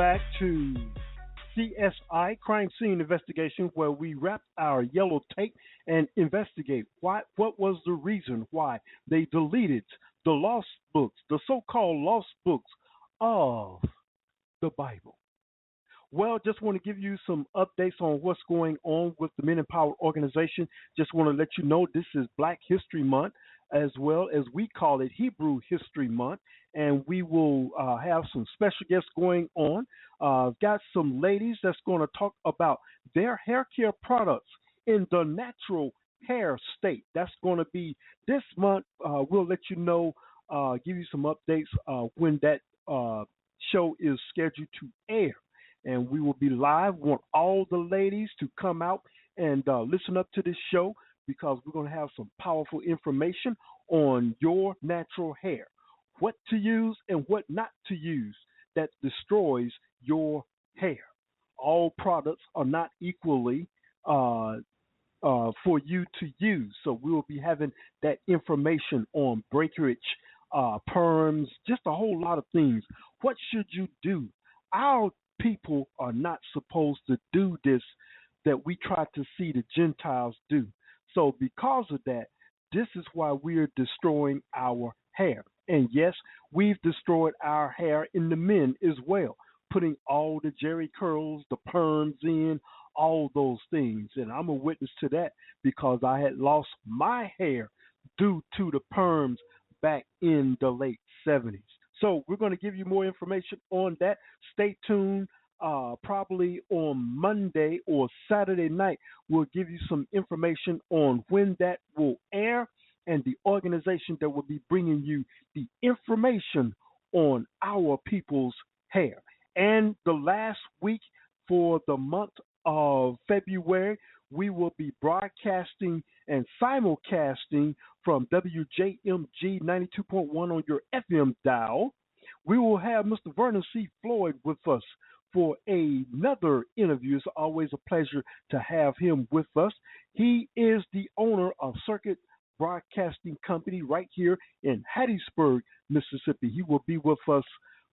back to CSI Crime Scene Investigation, where we wrap our yellow tape and investigate what was the reason why they deleted the lost books, the so-called lost books of the Bible. Well, just want to give you some updates on what's going on with the Men in Power organization. Just want to let you know this is Black History Month, as well as we call it Hebrew History Month, and we will have some special guests going on. Got some ladies that's going to talk about their hair care products in the natural hair state. That's going to be this month. We'll let you know, give you some updates when that show is scheduled to air. And we will be live. Want all the ladies to come out and listen up to this show because we're going to have some powerful information on your natural hair, what to use and what not to use that destroys your hair. All products are not equally for you to use. So we will be having that information on breakage, perms, just a whole lot of things. What should you do? Our people are not supposed to do this that we try to see the Gentiles do. So because of that, this is why we're destroying our hair. And yes, we've destroyed our hair in the men as well, putting all the jerry curls, the perms in, all those things. And I'm a witness to that because I had lost my hair due to the perms back in the late 70s. So we're going to give you more information on that. Stay tuned. Probably on Monday or Saturday night, we'll give you some information on when that will air and the organization that will be bringing you the information on our people's hair. And the last week for the month of February, we will be broadcasting and simulcasting from WJMG 92.1 on your FM dial. We will have Mr. Vernon C. Floyd with us for another interview. It's always a pleasure to have him with us. He is the owner of Circuit Broadcasting Company right here in Hattiesburg, Mississippi. He will be with us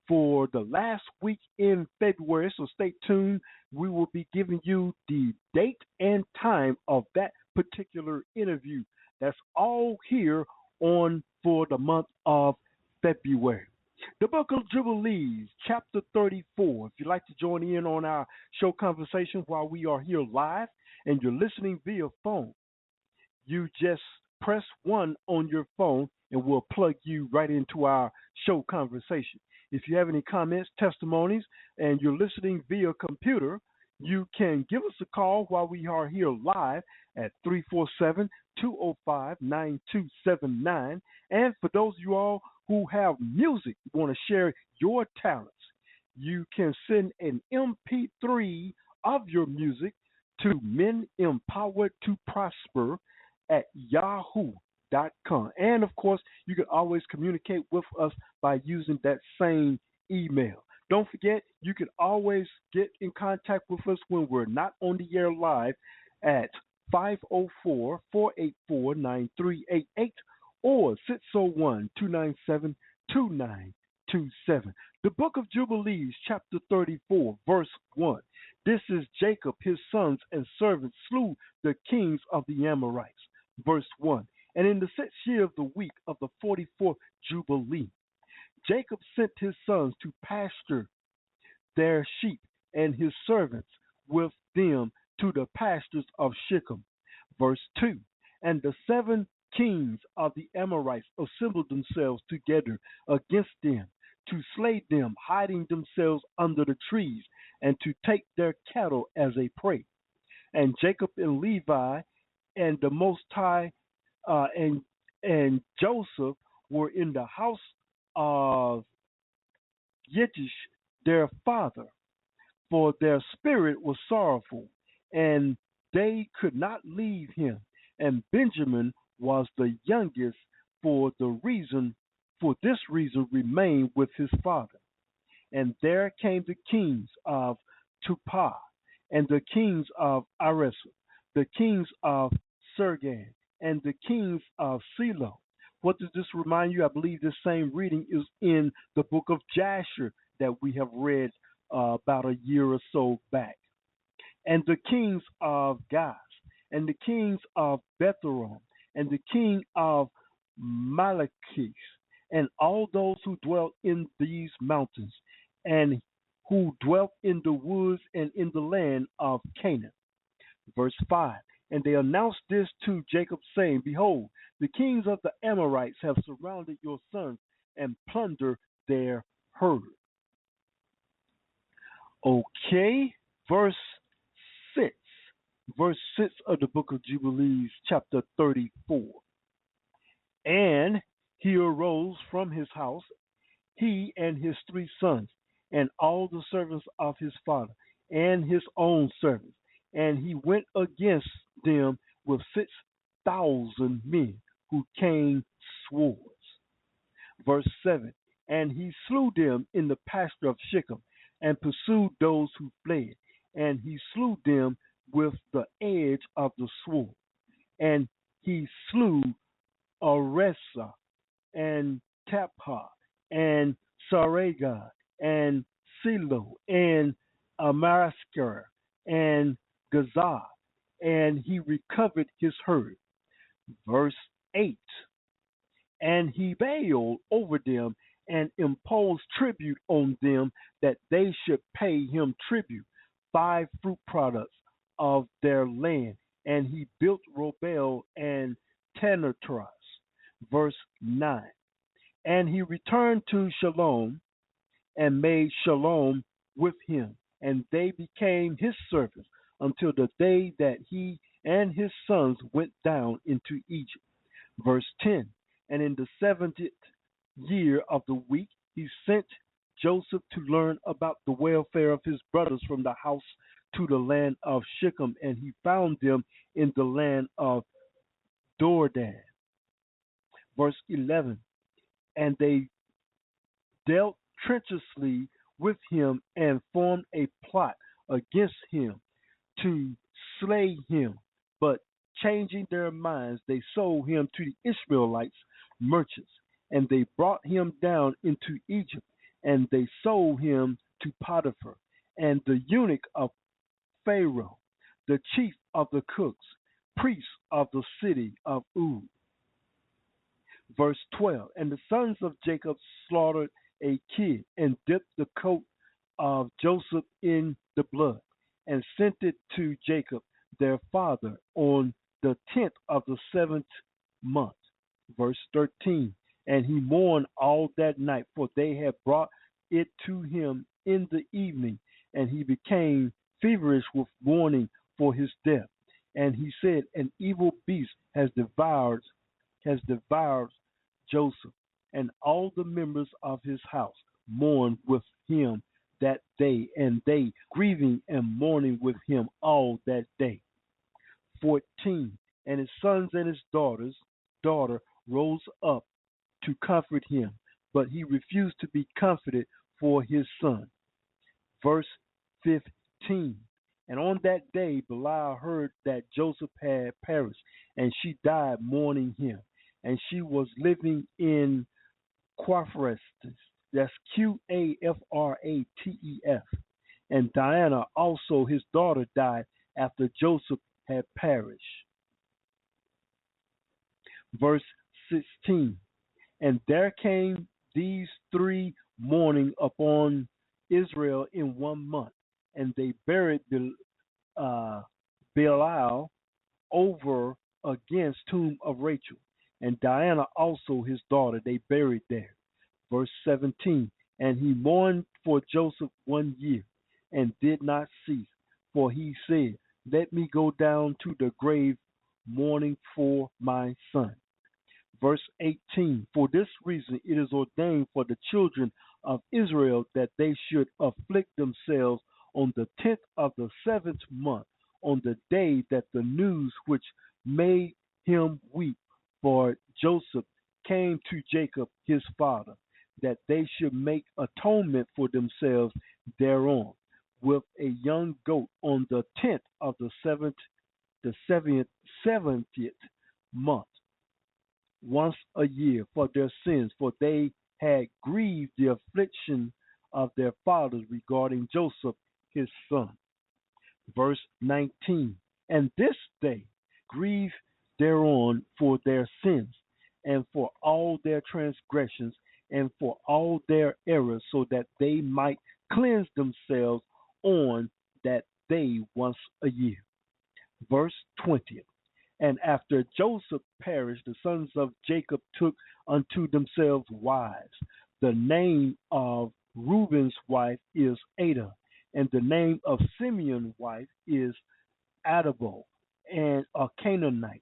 for the last week in February, so stay tuned. We will be giving you the date and time of that particular interview. That's all here on for the month of February. The Book of Jubilees, Chapter 34. If you'd like to join in on our show conversation while we are here live and you're listening via phone, you just press 1 on your phone and we'll plug you right into our show conversation. If you have any comments, testimonies, and you're listening via computer, you can give us a call while we are here live at 347-205-9279. And for those of you all who have music, want to share your talents, you can send an MP3 of your music to Men Empowered to Prosper at yahoo.com. And of course, you can always communicate with us by using that same email. Don't forget, you can always get in contact with us when we're not on the air live at 504-484-9388 or 601-297-2927. The Book of Jubilees, chapter 34, verse 1. This is Jacob, his sons and servants slew the kings of the Amorites. Verse 1. And in the 6th year of the week of the 44th Jubilee, Jacob sent his sons to pasture their sheep and his servants with them to the pastures of Shechem. Verse 2. And the 7 kings of the Amorites assembled themselves together against them to slay them, hiding themselves under the trees, and to take their cattle as a prey. And Jacob and Levi and the Most High and Joseph were in the house of Yiddish, their father, for their spirit was sorrowful, and they could not leave him. And Benjamin was the youngest, for this reason remained with his father. And there came the kings of Tupah, and the kings of Ares, the kings of Sergan, and the kings of Silo. What does this remind you? I believe this same reading is in the book of Jasher that we have read about a year or so back. And the kings of Gath, and the kings of Betharon, and the king of Malachis, and all those who dwelt in these mountains, and who dwelt in the woods and in the land of Canaan. Verse 5. And they announced this to Jacob, saying, Behold, the kings of the Amorites have surrounded your sons and plundered their herd. Okay, verse 6. Verse 6 of the book of Jubilees, chapter 34. And he arose from his house, he and his 3 sons, and all the servants of his father, and his own servants. And he went against them with 6,000 men who came swords. Verse 7. And he slew them in the pasture of Shechem, and pursued those who fled. And he slew them with the edge of the sword. And he slew Aresa, and Tapha, and Sarega, and Silo, and Amaraskar, and Gazah, and he recovered his herd. Verse 8. And he bailed over them and imposed tribute on them, that they should pay him tribute, 5 fruit products of their land. And he built Robel and Tanatros. Verse 9. And he returned to Shalom and made Shalom with him, and they became his servants until the day that he and his sons went down into Egypt. Verse 10. And in the 70th year of the week, he sent Joseph to learn about the welfare of his brothers from the house to the land of Shechem, and he found them in the land of Jordan. Verse 11. And they dealt treacherously with him and formed a plot against him to slay him. But changing their minds, they sold him to the Ishmaelites merchants, and they brought him down into Egypt, and they sold him to Potiphar, and the eunuch of Pharaoh, the chief of the cooks, priest of the city of Uz. Verse 12. And the sons of Jacob slaughtered a kid, and dipped the coat of Joseph in the blood, and sent it to Jacob their father on the 10th of the 7th month. Verse 13. And he mourned all that night, for they had brought it to him in the evening, and he became feverish with mourning for his death. And he said, An evil beast has devoured Joseph. And all the members of his house mourned with him that day, and they grieving and mourning with him all that day. 14. And his sons and his daughter rose up to comfort him, but he refused to be comforted for his son. Verse 15. And on that day Belial heard that Joseph had perished, and she died mourning him. And she was living in Quaphrates, that's Qafrates. And Diana also, his daughter, died after Joseph had perished. Verse 16. And there came these 3 mourning upon Israel in 1 month, and they buried Belial over against tomb of Rachel, and Diana also his daughter they buried there. Verse 17. And he mourned for Joseph 1 year, and did not cease, for he said, Let me go down to the grave mourning for my son. Verse 18. For this reason it is ordained for the children of Israel that they should afflict themselves on the 10th of the 7th month, on the day that the news which made him weep for Joseph came to Jacob his father, that they should make atonement for themselves thereon, with a young goat on the 10th of the 70th month, once a year, for their sins, for they had grieved the affliction of their fathers regarding Joseph, his son. Verse 19. And this day grieve thereon for their sins, and for all their transgressions, and for all their errors, so that they might cleanse themselves on that day once a year. Verse 20. And after Joseph perished, the sons of Jacob took unto themselves wives. The name of Reuben's wife is Ada, and the name of Simeon's wife is Adabo, and a Canaanite,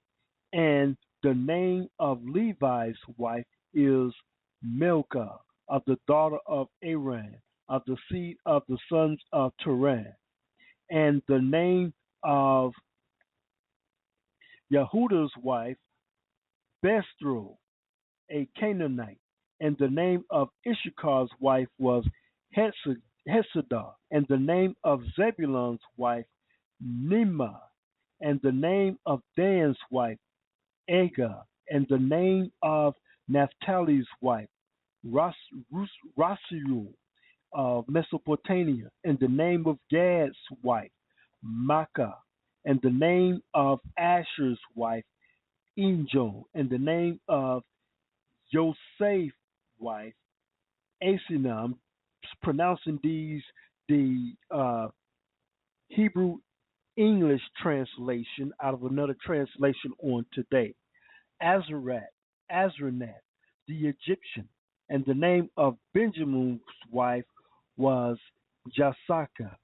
and the name of Levi's wife is Milcah, of the daughter of Aaron, of the seed of the sons of Turan, and the name of Yehuda's wife, Bestru, a Canaanite, and the name of Issachar's wife was Heseda, and the name of Zebulun's wife, Nimah, and the name of Dan's wife, Agag, and the name of Naphtali's wife, Rasiu of Mesopotamia, and the name of Gad's wife, Makkah, and the name of Asher's wife, Injo, and the name of Joseph's wife, Asinah. I'm pronouncing these the Hebrew English translation out of another translation on today. Azareth, the Egyptian, and the name of Benjamin's wife was Jasaka.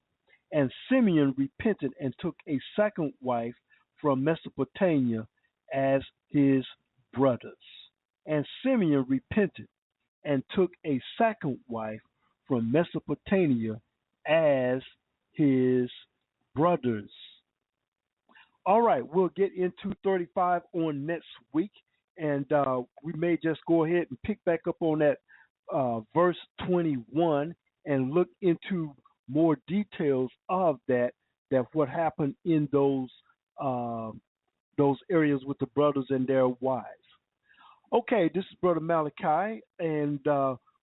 And Simeon repented and took a second wife from Mesopotamia as his brothers. And Simeon repented and took a second wife from Mesopotamia as his brothers. All right, we'll get into 35 on next week, and we may just go ahead and pick back up on that verse 21 and look into more details of that what happened in those areas with the brothers and their wives. Okay, this is Brother Malachi, and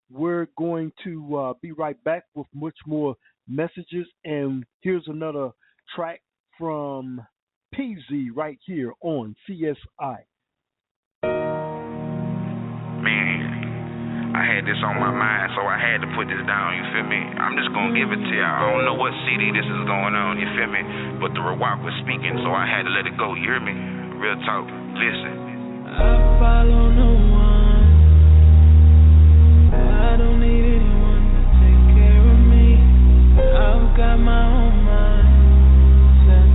we're going to be right back with much more messages. And here's another track from PZ right here on CSI. I had this on my mind, so I had to put this down, you feel me? I'm just gonna give it to y'all. I don't know what CD this is going on, you feel me? But the Rawak was speaking, so I had to let it go, you hear me? Real talk, listen. I follow no one. I don't need anyone to take care of me. I've got my own mindset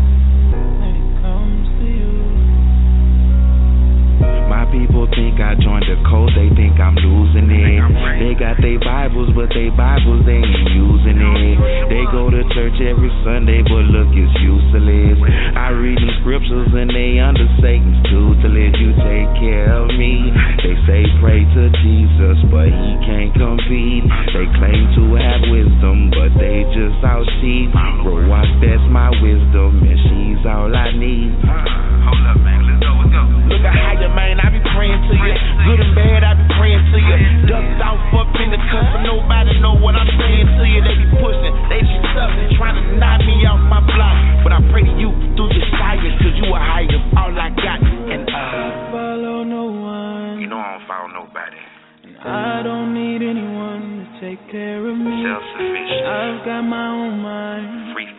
when it comes to you. My people think I joined the cult, they think I'm losing it. They got their Bibles, but they Bibles, they ain't using it. They go to church every Sunday, but look, it's useless. I read them scriptures and they under Satan's tutelage. You take care of me. They say pray to Jesus, but he can't compete. They claim to have wisdom, but they just out cheat.